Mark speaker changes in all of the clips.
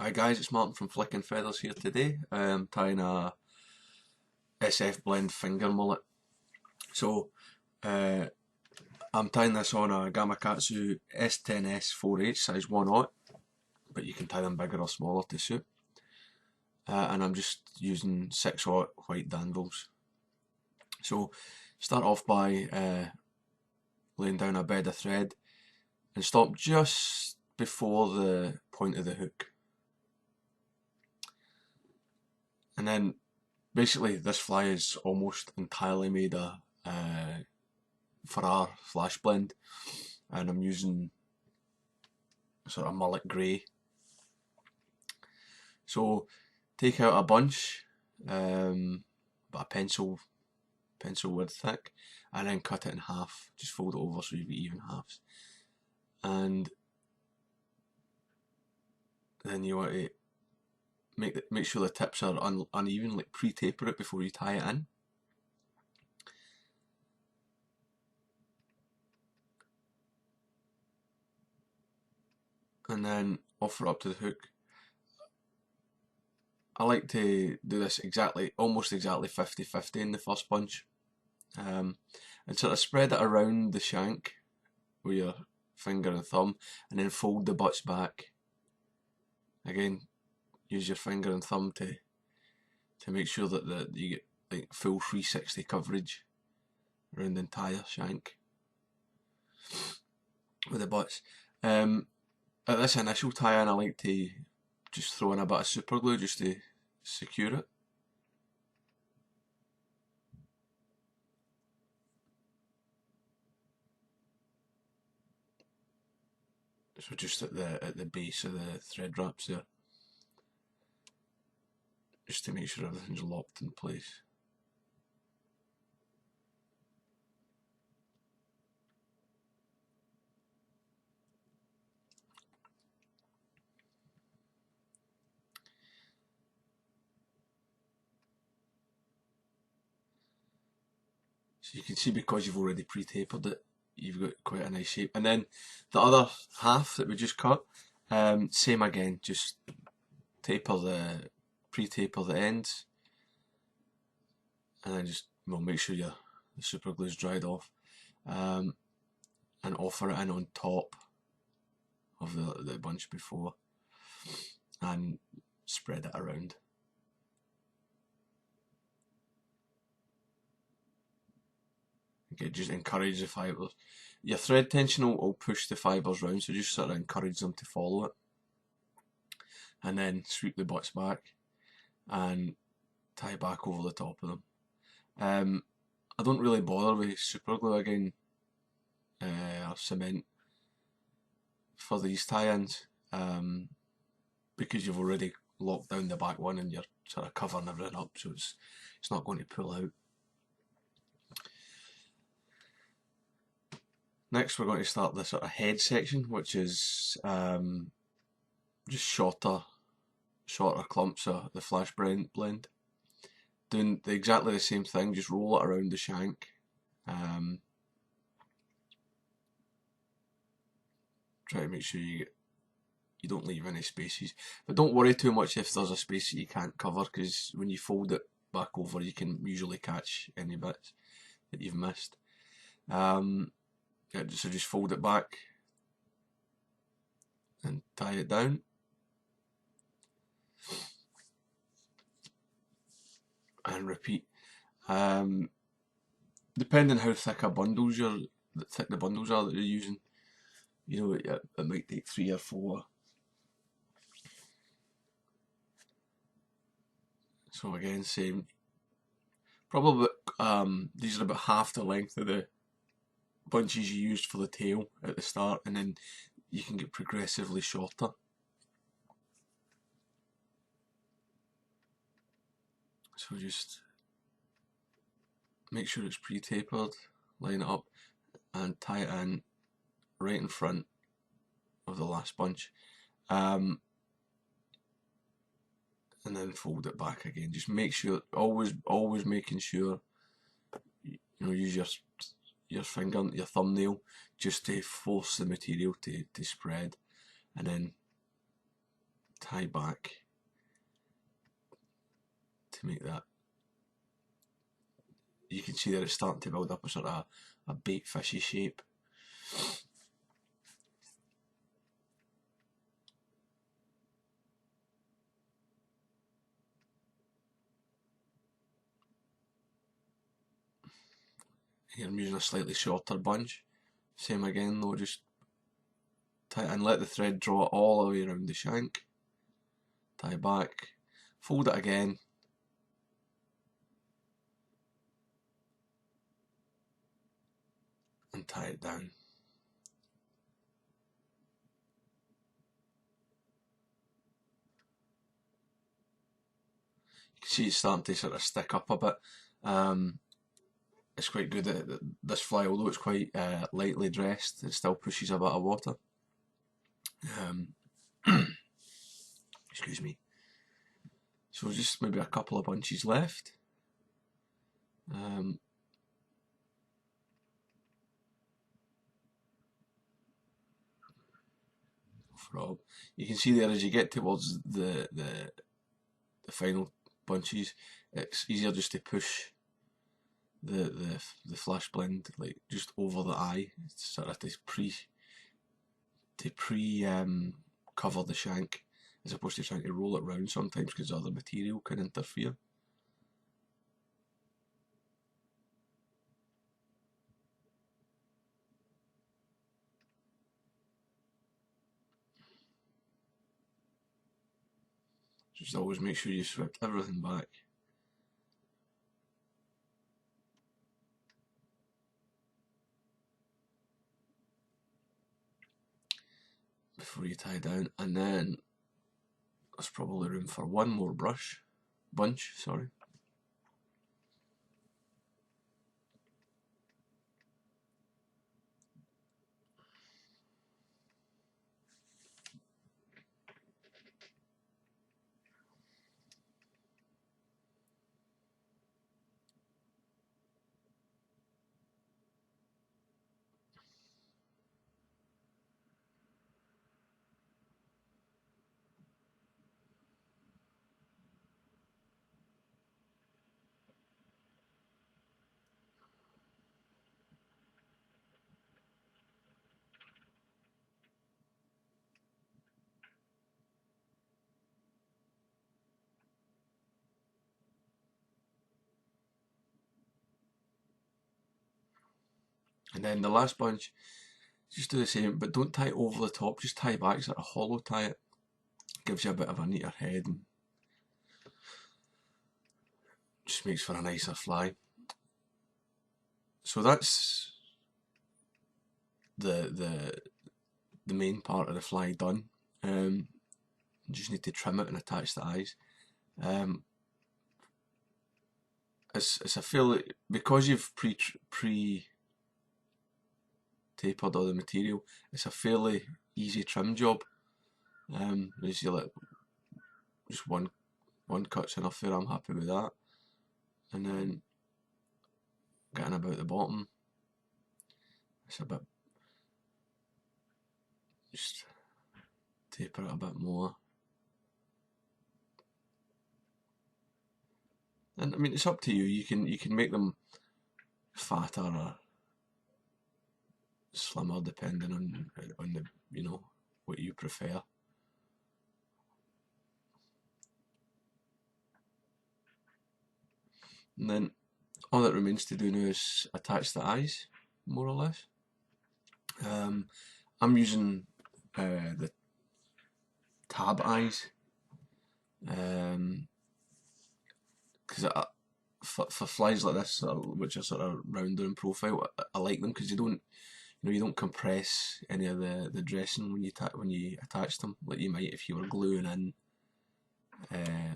Speaker 1: Hi guys, it's Martin from Flicking Feathers here today. I'm tying a SF blend finger mullet. So I'm tying this on a Gamakatsu S10S-4H size 1/0, but you can tie them bigger or smaller to suit. And I'm just using 6/0 white danviles. So start off by laying down a bed of thread and stop just before the point of the hook. And then basically this fly is almost entirely made of Farrar flash blend, and I'm using sort of mullet grey. So take out a bunch, about a pencil width thick, and then cut it in half. Just fold it over so you've got even halves. And then you want to make sure the tips are uneven, like pre-taper it before you tie it in. And then offer it up to the hook. I like to do this almost exactly 50-50 in the first bunch, and sort of spread it around the shank with your finger and thumb, and then fold the butts back. Again, use your finger and thumb to make sure that you get like full 360 coverage around the entire shank with the butts. At this initial tie-in, I like to just throw in a bit of super glue just to secure it. So just at the base of the thread wraps there, just to make sure everything's locked in place. So you can see, because you've already pre-tapered it, you've got quite a nice shape. And then the other half that we just cut, same again, just pre-taper the ends, and then just make sure the super glue's dried off, and offer it in on top of the bunch before, and spread it around. Okay, just encourage the fibres. Your thread tension will push the fibres round, so just sort of encourage them to follow it. And then sweep the butts back and tie back over the top of them. I don't really bother with super glue again, or cement for these tie-ins, because you've already locked down the back one and you're sort of covering everything up, so it's not going to pull out. Next we're going to start the sort of head section, which is just shorter clumps of the flash blend. Doing exactly the same thing, just roll it around the shank. Try to make sure you don't leave any spaces, but don't worry too much if there's a space that you can't cover, because when you fold it back over you can usually catch any bits that you've missed. So just fold it back and tie it down. And repeat. Depending how thick the bundles are that you're using, you know, it might take 3 or 4. So again, same. Probably these are about half the length of the bunches you used for the tail at the start, and then you can get progressively shorter. So just make sure it's pre-tapered, line it up, and tie it in right in front of the last bunch, and then fold it back again. Just make sure, always making sure, you know, use your finger, your thumbnail, just to force the material to spread, and then tie back to make that. You can see that it's starting to build up a sort of a bait fishy shape. Here I'm using a slightly shorter bunch. Same again though, just tie it and let the thread draw it all the way around the shank. Tie back, fold it again, and tie it down. You can see it's starting to sort of stick up a bit. It's quite good that this fly, although it's quite lightly dressed, it still pushes a bit of water. Excuse me. So just maybe a couple of bunches left. You can see there as you get towards the final bunches, it's easier just to push the flash blend like just over the eye, sort of to cover the shank, as opposed to trying to roll it round sometimes because other material can interfere. Just always make sure you swept everything back. Before you tie down, and then there's probably room for one more bunch, sorry. And then the last bunch, just do the same, but don't tie over the top, just tie back, sort of hollow tie it. Gives you a bit of a neater head and just makes for a nicer fly. So that's the main part of the fly done. You just need to trim it and attach the eyes. It's a fairly, because you've pre tapered all the material, it's a fairly easy trim job. You see, like, just one cut's enough there. I'm happy with that. And then getting about the bottom, it's a bit, just taper it a bit more. And I mean, it's up to you. You can make them fatter or slimmer depending on the, you know, what you prefer. And then all that remains to do now is attach the eyes, more or less. I'm using the tab eyes, because for flies like this, which are sort of rounder in profile, I like them because you don't compress any of the dressing when you attach them, like you might if you were gluing in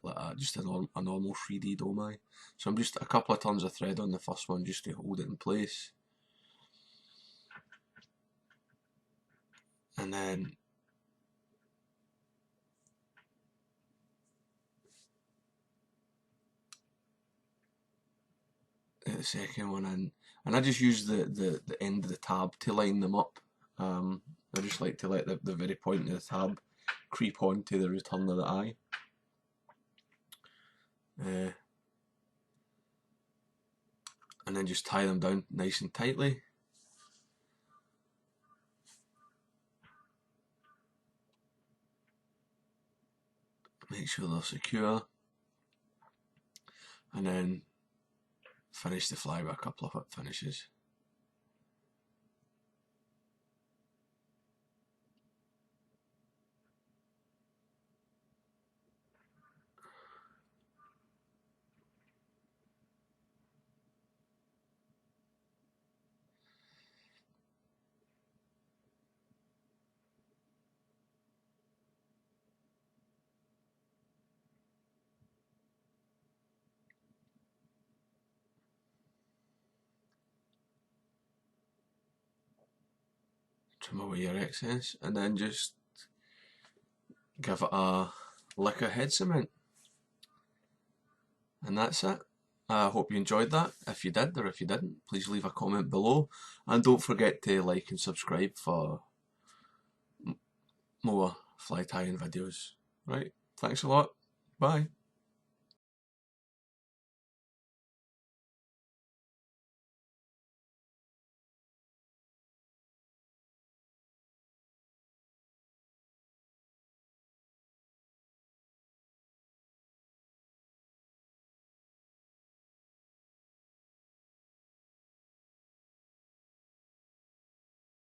Speaker 1: like just a normal 3D dome eye. So I'm just a couple of turns of thread on the first one just to hold it in place, and then the second one in, and I just use the end of the tab to line them up. I just like to let the very point of the tab creep onto the return of the eye. And then just tie them down nice and tightly. Make sure they're secure. And then finish the fly with a couple of whip finishes. Trim away your excess and then just give it a lick of head cement. And that's it. I hope you enjoyed that. If you did or if you didn't, please leave a comment below. And don't forget to like and subscribe for more fly tying videos. Right, thanks a lot. Bye.